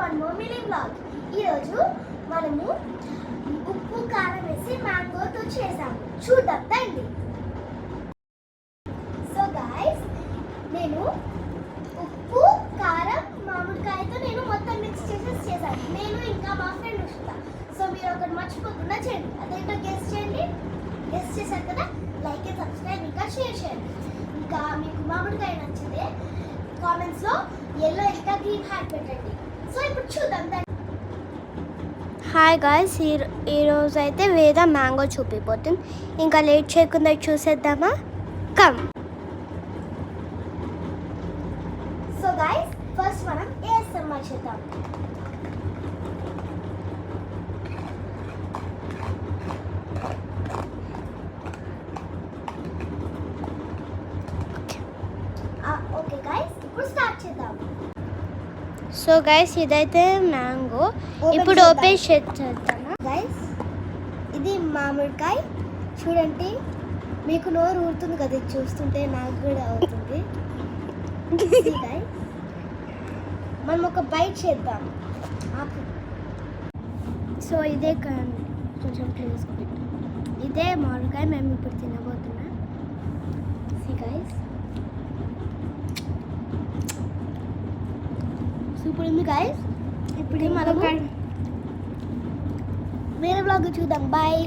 One more mini blog. ఈరోజు మనము ఉప్పు కారం వేసి మ్యాంగోతో చేసాము. చూద్దాం రండి. సో గైస్, నేను ఉప్పు కారం మామిడికాయతో నేను మొత్తం మిక్స్ చేశాను. నేను ఇంకా మా ఫ్రెండ్ ఉషిత. సో మీరు ఒకటి మర్చిపోకుండా చేయండి. అదేంటో గెస్ట్ చేయండి. గెస్ట్ చేశారు కదా, లైక్ అండ్ సబ్స్క్రైబ్ ఇంకా షేర్ చేయండి. ఇంకా మీకు మామిడికాయ నచ్చితే కామెంట్స్లో ఎల్లో ఇంకా గ్రీన్ హార్ట్ పెట్టండి. సో ఇప్పుడు చూద్దాం. హాయ్ గాయ్స్, ఈరోజు అయితే వేద మ్యాంగో చూపిపోతుంది. ఇంకా లేట్ చేయకుండా చూసేద్దామా? కమ్. సో గైస్, ఫస్ట్ మనం ASMR చేద్దాం. ఓకే గైస్, ఇప్పుడు స్టార్ట్ చేద్దాం. సో గైస్, ఇదైతే మ్యాంగో. ఇప్పుడు ఓపెన్ చేద్దామా? గైస్, ఇది మామిడికాయ. చూడండి, మీకు నోరు ఊరుతుంది కదా ఇది చూస్తుంటే, నాకు కూడా అవుతుంది. గైస్, మనం ఒక బైట్ చేద్దాం. సో ఇదే కొంచెం ప్లేస్ ఇదే మామిడికాయ మేము ఇప్పుడు తినబోతున్నాం. గైస్, సూపర్ ఉంది గైస్. ఇప్పుడు మనం వేరే బ్లాగ్ చూద్దాం. బాయ్.